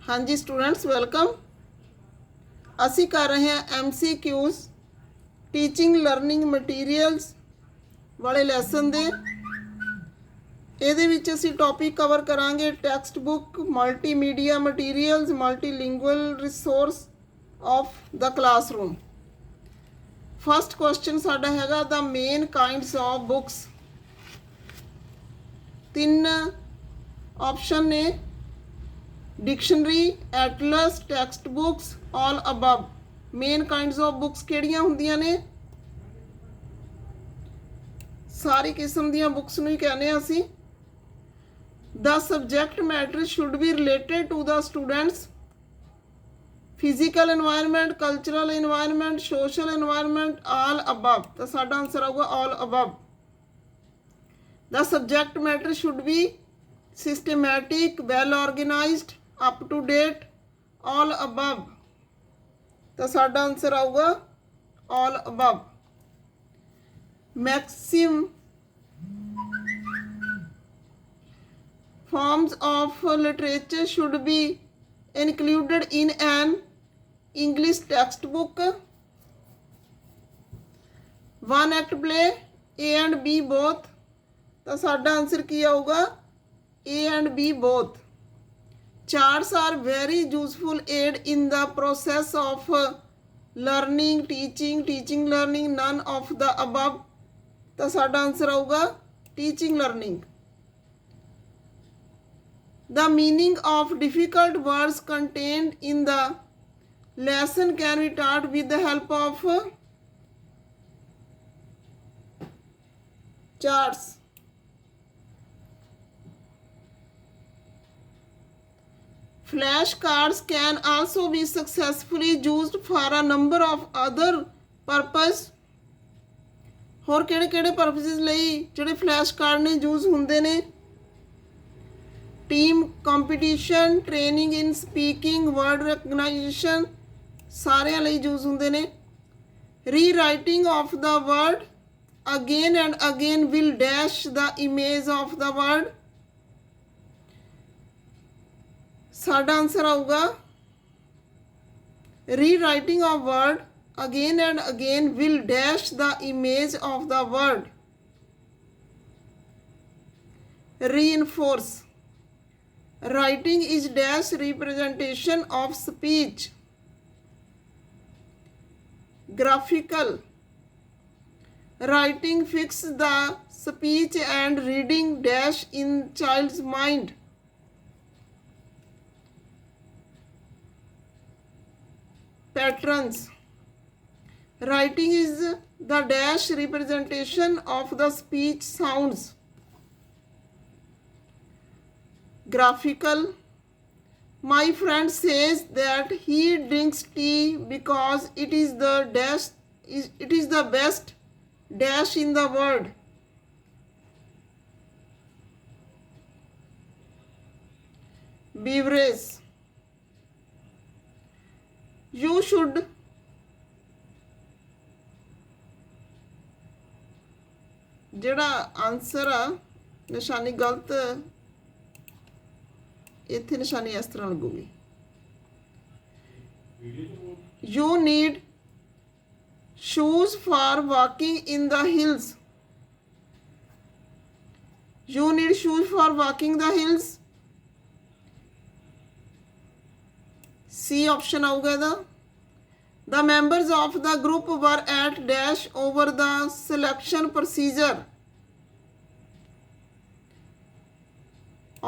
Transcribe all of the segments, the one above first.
हाँ जी students welcome. ਅਸੀਂ ਕਰ ਰਹੇ ਹਾਂ MCQs ਟੀਚਿੰਗ ਲਰਨਿੰਗ ਮਟੀਰੀਅਲਸ ਵਾਲੇ ਲੈਸਨ ਦੇ। ਇਹਦੇ ਵਿੱਚ ਅਸੀਂ ਟੌਪਿਕ ਕਵਰ ਕਰਾਂਗੇ text book, multimedia materials, multilingual resource of the classroom. First question ਸਾਡਾ ਹੈਗਾ the main kinds of books. 3 option ਨੇ dictionary, atlas, text books, all above. Main kinds of books किहड़ियां हुंदियां ने? सारी किस्म दियां बुक्स नूं ही कहने असी। The subject matter should be related to the students. Physical environment, cultural environment, social environment, all above. तो साडा आंसर आऊगा all above. The subject matter should be systematic, well organised, up to date, all above. तो साडा answer आऊगा all above. Maxim forms of literature should be included in an English text book. 1 act play, A and B both. तो साडा answer की आऊगा ए and B both. Charts are very useful aid in the process of learning, teaching learning, none of the above। तो साडा answer आऊगा teaching learning। The meaning of difficult words contained in the lesson can be taught with the help of charts। Flashcards can also be successfully used for a number of other purposes। ਹੋਰ ਕਿਹੜੇ ਪਰਪਸਿਸ ਲਈ ਜਿਹੜੇ flash card ਨੇ use ਹੁੰਦੇ ਨੇ? Team competition, training in speaking, word recognition, ਸਾਰਿਆਂ ਲਈ use ਹੁੰਦੇ ਨੇ। Rewriting of the word again and again will dash the image of the word. साडा आंसर आऊगा rewriting of word again and again will dash the image of the word. Reinforce, writing is dash representation of speech. Graphical, writing fix the speech and reading dash in child's mind. Patterns, writing is the dash representation of the speech sounds। Graphical, my friend says that he drinks tea because it is the dash it is the best dash in the world। Beverage, you should ਜਿਹੜਾ answer ਆ ਨਿਸ਼ਾਨੀ ਗਲਤ, ਇੱਥੇ ਨਿਸ਼ਾਨੀ ਇਸ ਤਰ੍ਹਾਂ ਲੱਗੂਗੀ। You need shoes for walking in the hills। You need shoes for walking the hills। C option आऊगा ਇਹਦਾ। The members of the group were at dash over the selection procedure।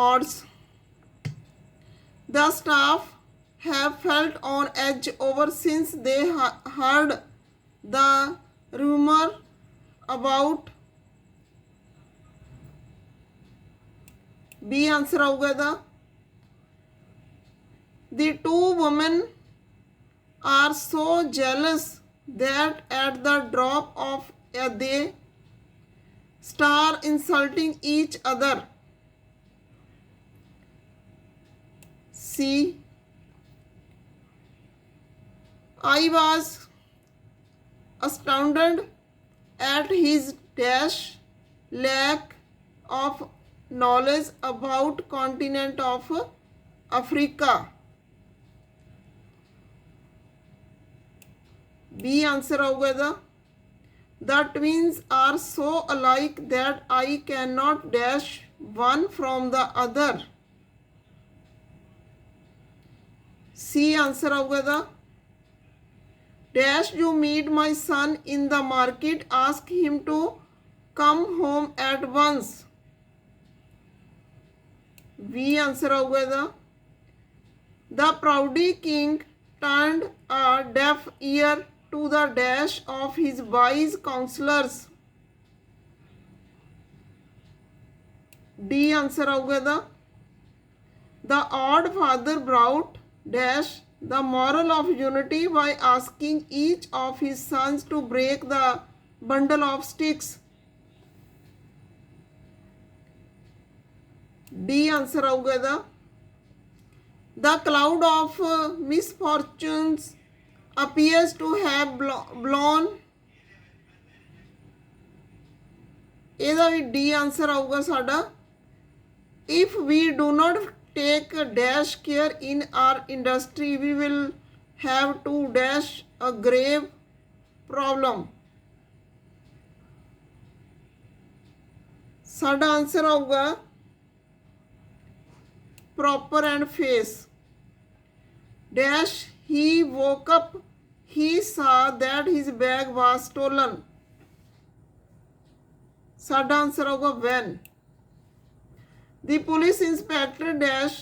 Odds, the staff have felt on edge over since they heard the rumor about। B answer आऊगा ਇਹਦਾ। The two women are so jealous that at the drop of a they start insulting each other। C, I was astounded at his dash lack of knowledge about continent of Africa। B answer आऊगा इहदा the twins are so alike that I can not dash one from the other C answer आऊगा इहदा dash you meet my son in the market ask him to come home at once B answer आऊगा इहदा the proud king turned a deaf ear to the dash of his wise counselors D answer आऊगा इहदा the odd father brought dash the moral of unity by asking each of his sons to break the bundle of sticks D answer आऊगा इहदा the cloud of misfortunes appears to have blown ਇਹਦਾ ਵੀ D answer ਆਊਗਾ ਸਾਡਾ if we do not take dash care in our industry we will have to dash a grave problem ਸਾਡਾ answer ਆਊਗਾ proper and face dash he woke up he saw that his bag was stolen ਸਾਡਾ answer ਹੋਗਾ when the police inspector dash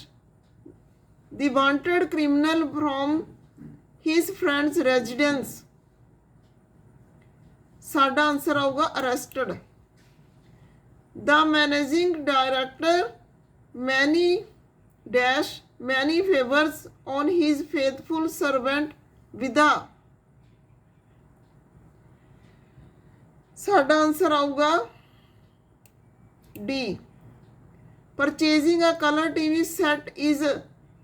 the wanted criminal from his friend's residence ਸਾਡਾ answer ਹੋਗਾ arrested the managing director many dash many favors on his faithful servant Vida साडा answer आऊगा D purchasing a color TV set is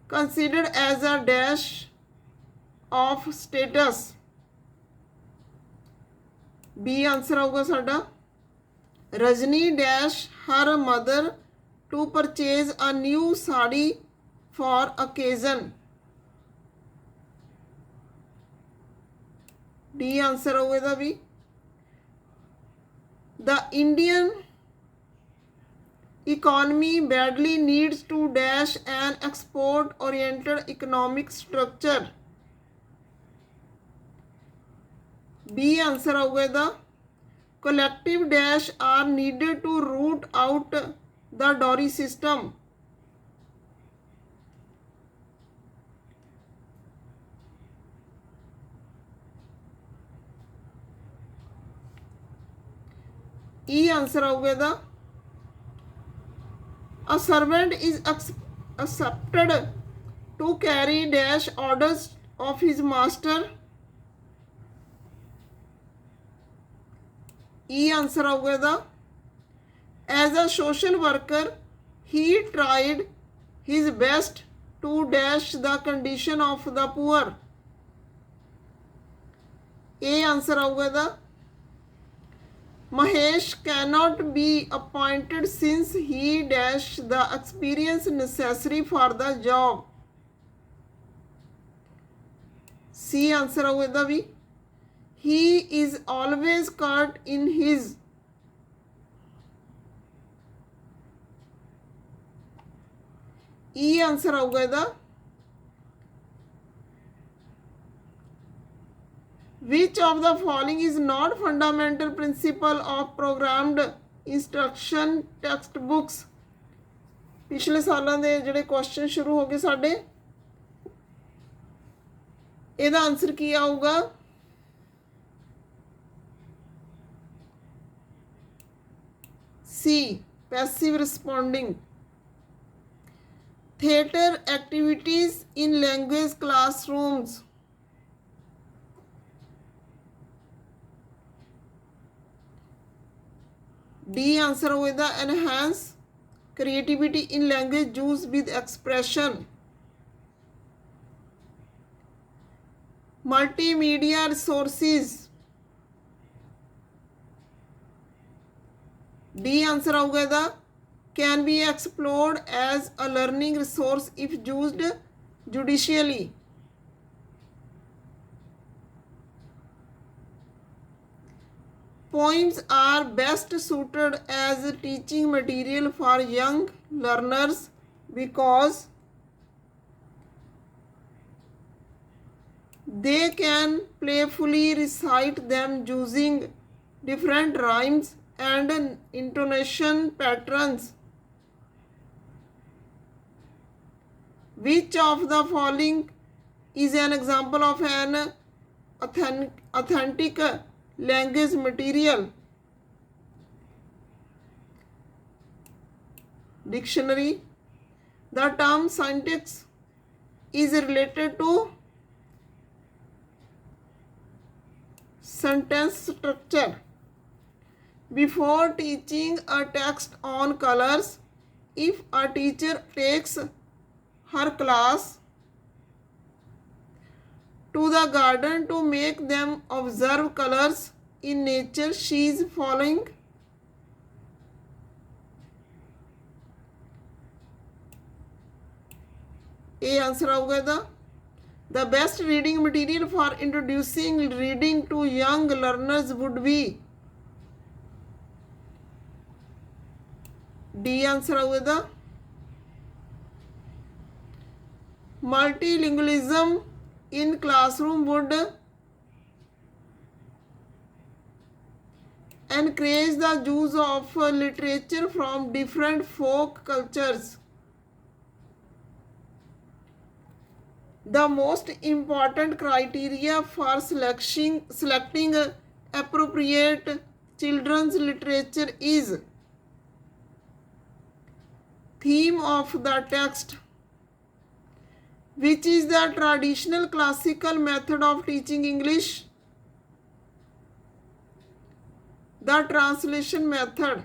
considered as a dash of status B answer आऊगा साडा Rajni dash her mother to purchase a new sari for occasion D answer होगा भी the Indian economy badly needs to dash an export oriented economic structure B answer होगा the collective dash are needed to root out the dowry system E answer आऊगा दा a servant is accepted to carry dash orders of his master E answer आऊगा दा as a social worker he tried his best to dash the condition of the poor A answer आऊगा दा Mahesh cannot be appointed since he dash the experience necessary for the job C answer आऊगा दा भी he is always caught in his E answer आऊगा इहदा which of the following is not fundamental principle of programmed instruction textbooks पिछले सालों ਦੇ ਜਿਹੜੇ question ਸ਼ੁਰੂ ਹੋ ਗਏ ਸਾਡੇ ਇਹਦਾ ਆਨਸਰ ਕੀ ਆਊਗਾ C passive responding theater activities in language classrooms D answer होगा enhance creativity in language use with expression multimedia resources D answer होगा दा can be explored as a learning resource if used judicially Poems are best suited as teaching material for young learners because they can playfully recite them using different rhymes and intonation patterns. Which of the following is an example of an authentic language material? Dictionary. The term syntax is related to sentence structure. Before teaching a text on colors, if a teacher takes her class to the garden to make them observe colors in nature, she is following A answer आऊगा इसदा. The best reading material for introducing reading to young learners would be D answer आऊगा इसदा. Multilingualism in classroom would encourage the use of literature from different folk cultures. The most important criteria for selecting appropriate children's literature is theme of the text, which is the traditional classical method of teaching English, the translation method.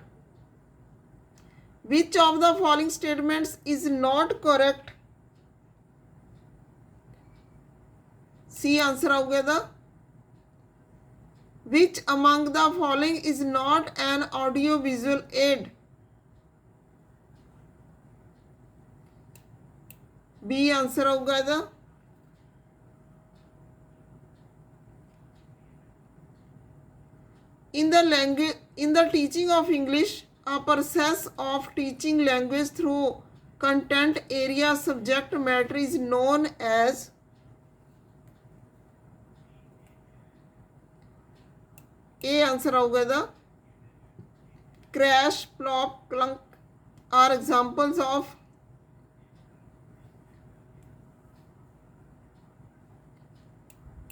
Which of the following statements is not correct? C answer आऊगा दा. Which among the following is not an audio visual aid? B answer आऊगा दा. In the teaching of English, a process of teaching language through content area subject matter is known as A answer आऊगा दा. Crash, plop, clunk are examples of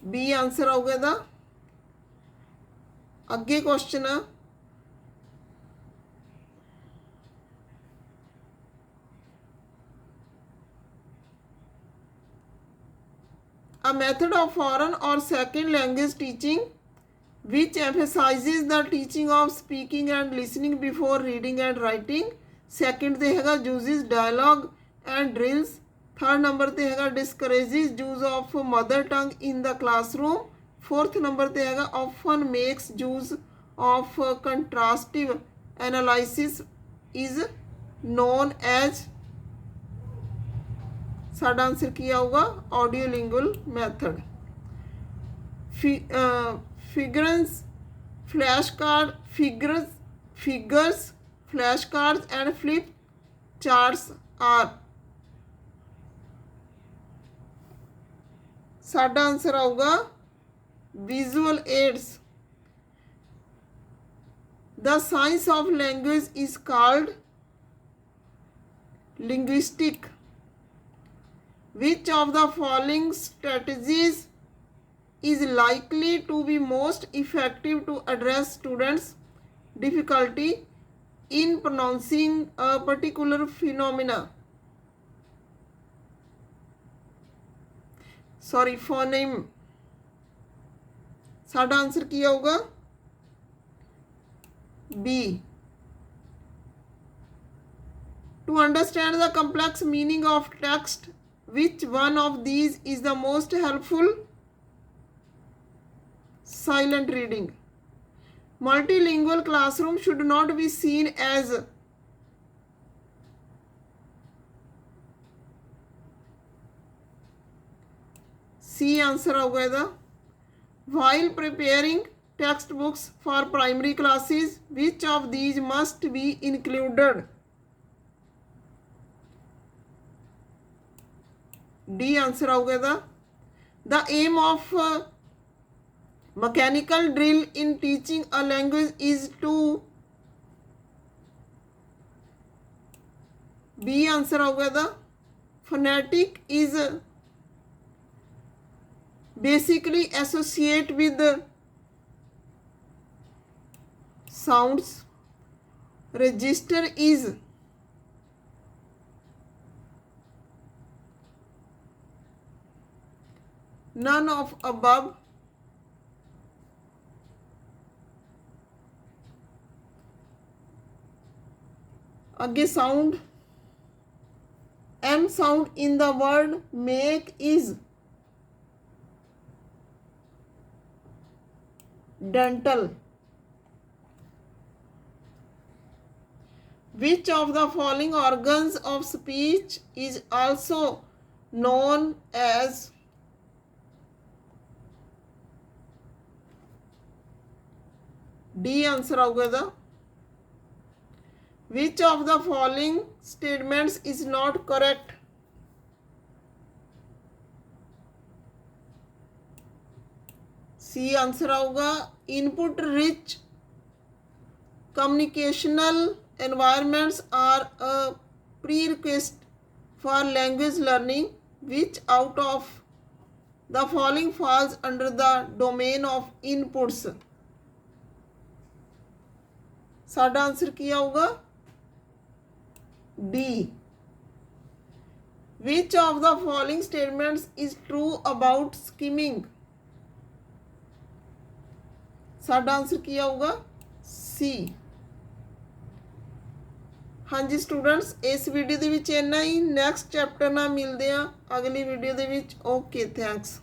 B answer आऊगा दा. अगे question है a method of foreign or second language teaching which emphasizes the teaching of speaking and listening before reading and writing. Second ਤੇ ਹੈਗਾ uses dialogue and drills. Third number ਤੇ ਹੈਗਾ discourages use of mother tongue in the classroom. Fourth number ਤੇ ਹੈਗਾ often makes use of contrastive analysis is known as. ਸਾਡਾ answer ਕੀ ਆਊਗਾ? Audiolingual method. Figures, flashcards and flip charts are. साडा answer आऊगा visual aids. The science of language is called linguistic. Which of the following strategies is likely to be most effective to address students' difficulty in pronouncing a particular phenomena? Phoneme. साडा answer की आऊगा? B. To understand the complex meaning of text, which one of these is the most helpful? Silent reading. Multilingual classroom should not be seen as C answer आऊगा इसदा. While preparing textbooks for primary classes. Which of these must be included? D answer आऊगा ਇਹਦਾ. The aim of mechanical drill in teaching a language is to. B answer आऊगा ਇਹਦਾ. Phonetic is basically associate with sounds. Register is none of above. आगे sound. M sound in the word make is dental. Which of the following organs of speech is also known as D answer आऊगा दा. Which of the following statements is not correct? C answer आऊगा. Input rich communicational environments are a prerequisite for language learning. Which out of the following falls under the domain of inputs? साडा answer की आऊगा D. Which of the following statements is true about skimming? साडा answer की आऊगा C. हाँ जी students, इस video ਦੇ ਵਿੱਚ ਇੰਨਾ ਹੀ. Next chapter ਨਾਲ ਮਿਲਦੇ ਹਾਂ ਅਗਲੀ ਵੀਡੀਓ ਦੇ ਵਿੱਚ. Okay, thanks.